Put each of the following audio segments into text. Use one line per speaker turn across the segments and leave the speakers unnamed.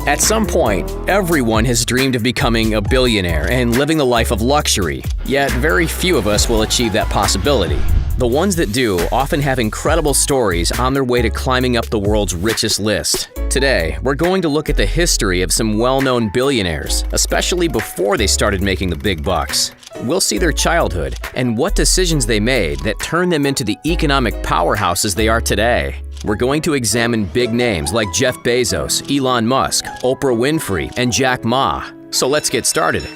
At some point, everyone has dreamed of becoming a billionaire and living the life of luxury, yet very few of us will achieve that possibility. The ones that do often have incredible stories on their way to climbing up the world's richest list. Today, we're going to look at the history of some well-known billionaires, especially before they started making the big bucks. We'll see their childhood and what decisions they made that turned them into the economic powerhouses they are today. We're going to examine big names like Jeff Bezos, Elon Musk, Oprah Winfrey, and Jack Ma. So let's get started.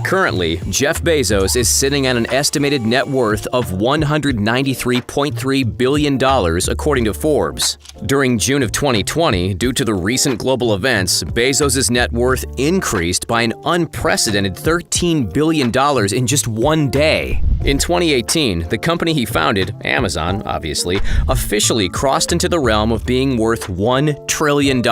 Currently, Jeff Bezos is sitting at an estimated net worth of $193.3 billion according to Forbes. During June of 2020, due to the recent global events, Bezos' net worth increased by an unprecedented $13 billion in just one day. In 2018, the company he founded, Amazon, obviously, officially crossed into the realm of being worth $1 trillion.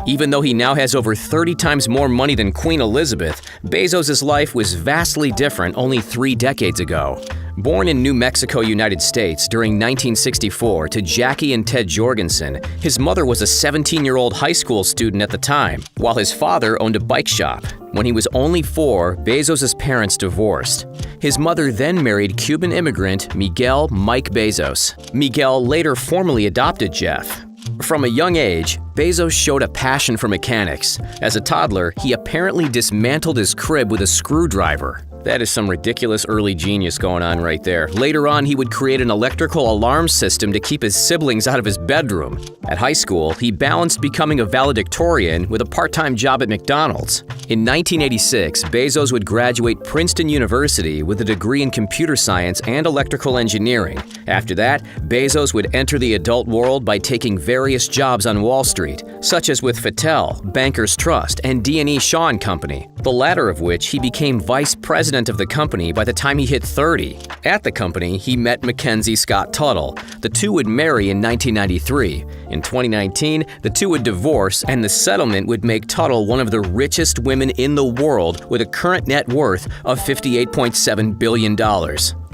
Even though he now has over 30 times more money than Queen Elizabeth, Bezos' life was vastly different only 3 decades ago. Born in New Mexico, United States during 1964 to Jackie and Ted Jorgensen, his mother was a 17-year-old high school student at the time, while his father owned a bike shop. When he was only 4, Bezos' parents divorced. His mother then married Cuban immigrant Miguel Mike Bezos. Miguel later formally adopted Jeff. From a young age, Bezos showed a passion for mechanics. As a toddler, he apparently dismantled his crib with a screwdriver. That is some ridiculous early genius going on right there. Later on, he would create an electrical alarm system to keep his siblings out of his bedroom. At high school, he balanced becoming a valedictorian with a part-time job at McDonald's. In 1986, Bezos would graduate Princeton University with a degree in computer science and electrical engineering. After that, Bezos would enter the adult world by taking various jobs on Wall Street, such as with Fattel, Bankers Trust, and D&E Shaw & Company, the latter of which he became vice president of the company by the time he hit 30. At the company, he met Mackenzie Scott Tuttle. The two would marry in 1993. In 2019, the two would divorce, and the settlement would make Tuttle one of the richest women in the world with a current net worth of $58.7 billion.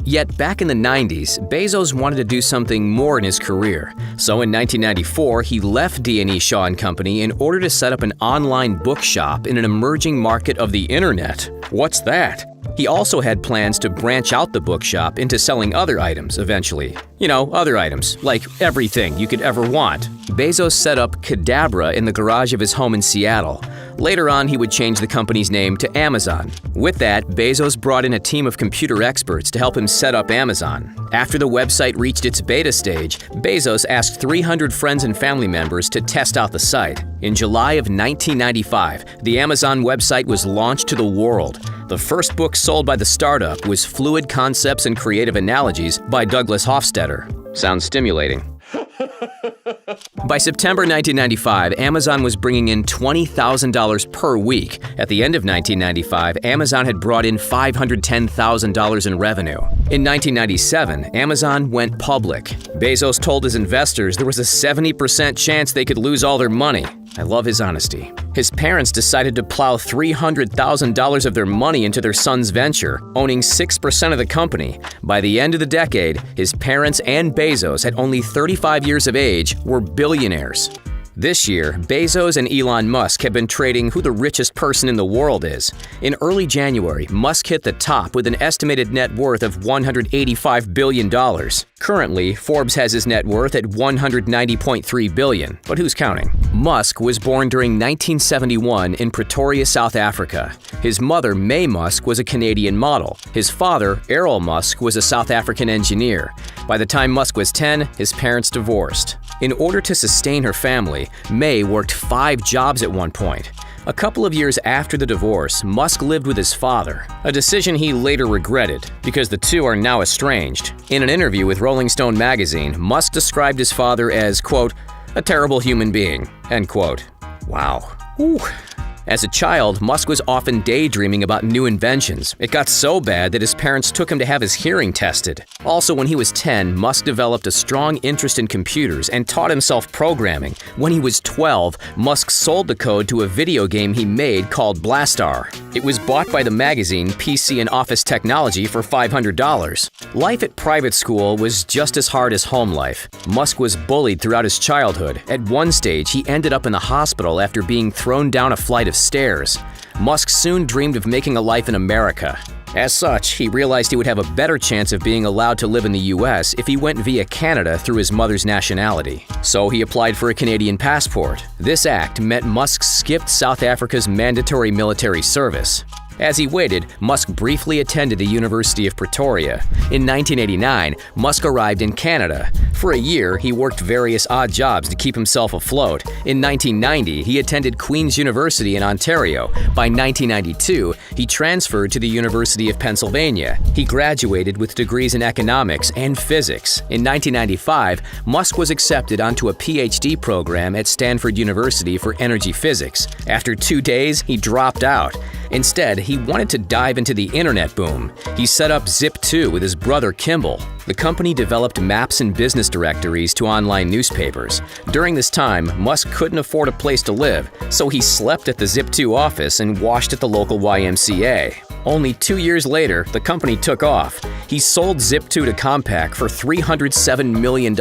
Yet back in the 90s, Bezos wanted to do something more in his career. So in 1994, he left D&E Shaw & Company in order to set up an online bookshop in an emerging market of the internet. What's that? He also had plans to branch out the bookshop into selling other items eventually. Other items, like everything you could ever want. Bezos set up Cadabra in the garage of his home in Seattle. Later on, he would change the company's name to Amazon. With that, Bezos brought in a team of computer experts to help him set up Amazon. After the website reached its beta stage, Bezos asked 300 friends and family members to test out the site. In July of 1995, the Amazon website was launched to the world. The first book sold by the startup was Fluid Concepts and Creative Analogies by Douglas Hofstadter. Sounds stimulating. By September 1995, Amazon was bringing in $20,000 per week. At the end of 1995, Amazon had brought in $510,000 in revenue. In 1997, Amazon went public. Bezos told his investors there was a 70% chance they could lose all their money. I love his honesty. His parents decided to plow $300,000 of their money into their son's venture, owning 6% of the company. By the end of the decade, his parents and Bezos, at only 35 years of age, were billionaires. This year, Bezos and Elon Musk have been trading who the richest person in the world is. In early January, Musk hit the top with an estimated net worth of $185 billion. Currently, Forbes has his net worth at $190.3 billion, but who's counting? Musk was born during 1971 in Pretoria, South Africa. His mother, May Musk, was a Canadian model. His father, Errol Musk, was a South African engineer. By the time Musk was 10, his parents divorced. In order to sustain her family, May worked 5 jobs at one point. A couple of years after the divorce, Musk lived with his father, a decision he later regretted because the two are now estranged. In an interview with Rolling Stone magazine, Musk described his father as, quote, "a terrible human being," end quote. Wow. Ooh. As a child, Musk was often daydreaming about new inventions. It got so bad that his parents took him to have his hearing tested. Also, when he was 10, Musk developed a strong interest in computers and taught himself programming. When he was 12, Musk sold the code to a video game he made called Blastar. It was bought by the magazine PC and Office Technology for $500. Life at private school was just as hard as home life. Musk was bullied throughout his childhood. At one stage, he ended up in the hospital after being thrown down a flight of stairs. Musk soon dreamed of making a life in America. As such, he realized he would have a better chance of being allowed to live in the US if he went via Canada through his mother's nationality. So he applied for a Canadian passport. This act meant Musk skipped South Africa's mandatory military service. As he waited, Musk briefly attended the University of Pretoria. In 1989, Musk arrived in Canada. For a year, he worked various odd jobs to keep himself afloat. In 1990, he attended Queen's University in Ontario. By 1992, he transferred to the University of Pennsylvania. He graduated with degrees in economics and physics. In 1995, Musk was accepted onto a PhD program at Stanford University for energy physics. After 2 days, he dropped out. Instead, he wanted to dive into the internet boom. He set up Zip2 with his brother Kimball. The company developed maps and business directories to online newspapers. During this time, Musk couldn't afford a place to live, so he slept at the Zip2 office and washed at the local YMCA. Only 2 years later, the company took off. He sold Zip2 to Compaq for $307 million.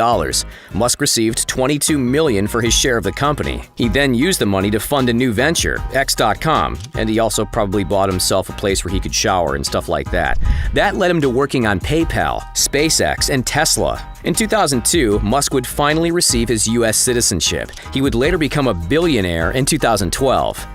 Musk received $22 million for his share of the company. He then used the money to fund a new venture, X.com, and he also probably bought himself a place where he could shower and stuff like that. That led him to working on PayPal, SpaceX, and Tesla. In 2002, Musk would finally receive his U.S. citizenship. He would later become a billionaire in 2012.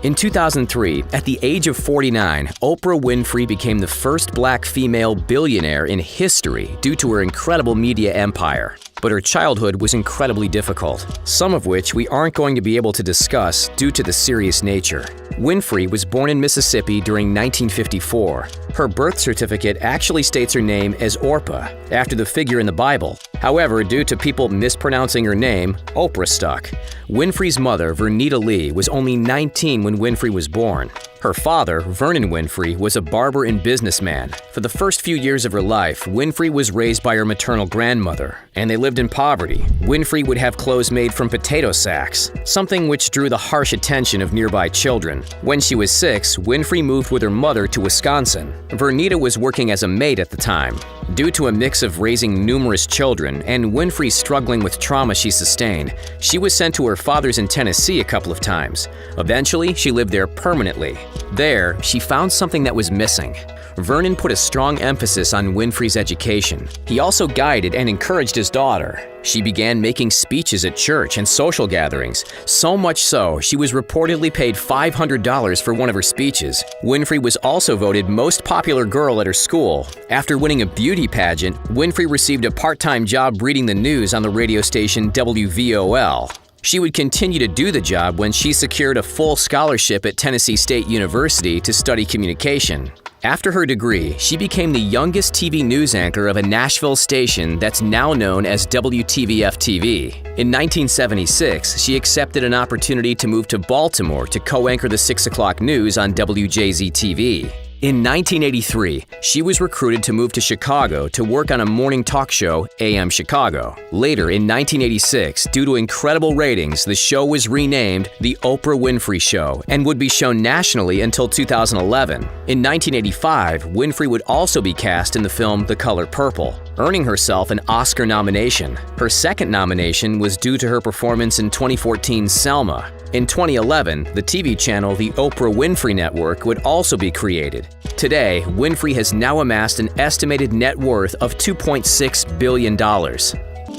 In 2003, at the age of 49, Oprah Winfrey became the first black female billionaire in history due to her incredible media empire. But her childhood was incredibly difficult, some of which we aren't going to be able to discuss due to the serious nature. Winfrey was born in Mississippi during 1954. Her birth certificate actually states her name as Orpah, after the figure in the Bible. However, due to people mispronouncing her name, Oprah stuck. Winfrey's mother, Vernita Lee, was only 19 when Winfrey was born. Her father, Vernon Winfrey, was a barber and businessman. For the first few years of her life, Winfrey was raised by her maternal grandmother, and they lived in poverty. Winfrey would have clothes made from potato sacks, something which drew the harsh attention of nearby children. When she was 6, Winfrey moved with her mother to Wisconsin. Vernita was working as a maid at the time. Due to a mix of raising numerous children and Winfrey struggling with trauma she sustained, she was sent to her father's in Tennessee a couple of times. Eventually, she lived there permanently. There, she found something that was missing. Vernon put a strong emphasis on Winfrey's education. He also guided and encouraged his daughter. She began making speeches at church and social gatherings, so much so she was reportedly paid $500 for one of her speeches. Winfrey was also voted most popular girl at her school. After winning a beauty pageant, Winfrey received a part-time job reading the news on the radio station WVOL. She would continue to do the job when she secured a full scholarship at Tennessee State University to study communication. After her degree, she became the youngest TV news anchor of a Nashville station that's now known as WTVF-TV. In 1976, she accepted an opportunity to move to Baltimore to co-anchor the 6 o'clock news on WJZ-TV. In 1983, she was recruited to move to Chicago to work on a morning talk show, AM Chicago. Later, in 1986, due to incredible ratings, the show was renamed The Oprah Winfrey Show and would be shown nationally until 2011. In 1985, Winfrey would also be cast in the film The Color Purple, earning herself an Oscar nomination. Her second nomination was due to her performance in 2014's Selma. In 2011, the TV channel The Oprah Winfrey Network would also be created. Today, Winfrey has now amassed an estimated net worth of $2.6 billion.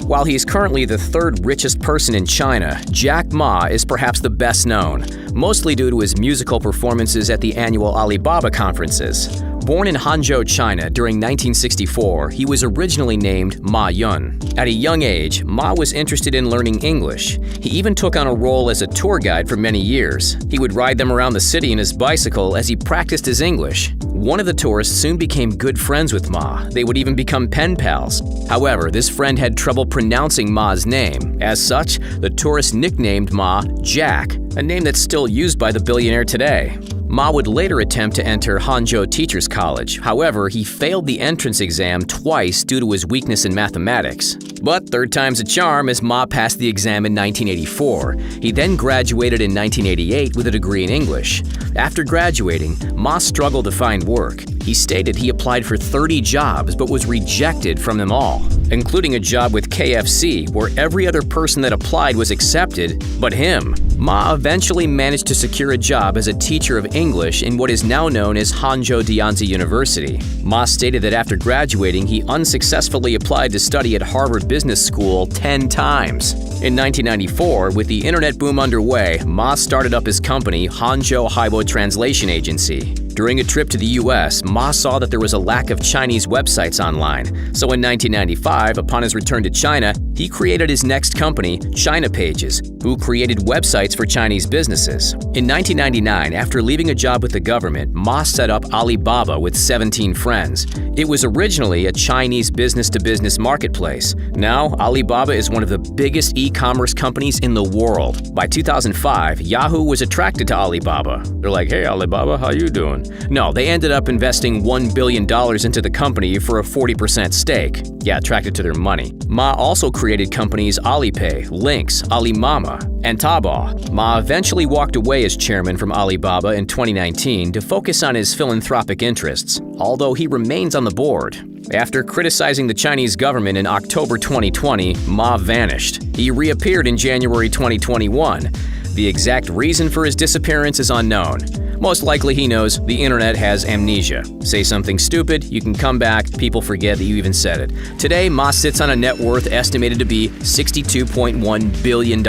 While he is currently the third richest person in China, Jack Ma is perhaps the best known, mostly due to his musical performances at the annual Alibaba conferences. Born in Hangzhou, China during 1964, he was originally named Ma Yun. At a young age, Ma was interested in learning English. He even took on a role as a tour guide for many years. He would ride them around the city in his bicycle as he practiced his English. One of the tourists soon became good friends with Ma. They would even become pen pals. However, this friend had trouble pronouncing Ma's name. As such, the tourist nicknamed Ma Jack, a name that's still used by the billionaire today. Ma would later attempt to enter Hangzhou Teachers College. However, he failed the entrance exam twice due to his weakness in mathematics. But third time's a charm, as Ma passed the exam in 1984. He then graduated in 1988 with a degree in English. After graduating, Ma struggled to find work. He stated he applied for 30 jobs but was rejected from them all, including a job with KFC where every other person that applied was accepted but him. Ma eventually managed to secure a job as a teacher of English in what is now known as Hangzhou Dianzi University. Ma stated that after graduating, he unsuccessfully applied to study at Harvard Business School 10 times. In 1994, with the internet boom underway, Ma started up his company, Hangzhou Haibo Translation Agency. During a trip to the US, Ma saw that there was a lack of Chinese websites online. So in 1995, upon his return to China, he created his next company, China Pages, who created websites for Chinese businesses. In 1999, after leaving a job with the government, Ma set up Alibaba with 17 friends. It was originally a Chinese business-to-business marketplace. Now, Alibaba is one of the biggest e-commerce companies in the world. By 2005, Yahoo was attracted to Alibaba. They're like, "Hey Alibaba, how you doing?" No, they ended up investing $1 billion into the company for a 40% stake. Yeah, attracted to their money. Ma also created companies Alipay, Lynx, Alimama, and Taobao. Ma eventually walked away as chairman from Alibaba in 2019 to focus on his philanthropic interests, although he remains on the board. After criticizing the Chinese government in October 2020, Ma vanished. He reappeared in January 2021. The exact reason for his disappearance is unknown. Most likely he knows the internet has amnesia. Say something stupid, you can come back, people forget that you even said it. Today, Ma sits on a net worth estimated to be $62.1 billion.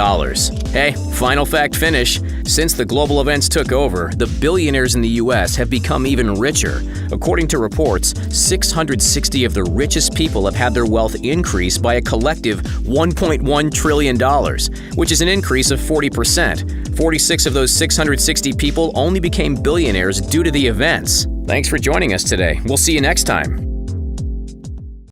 Hey, final fact finish. Since the global events took over, the billionaires in the US have become even richer. According to reports, 660 of the richest people have had their wealth increase by a collective $1.1 trillion, which is an increase of 40%. 46 of those 660 people only became billionaires due to the events. Thanks for joining us today. We'll see you next time.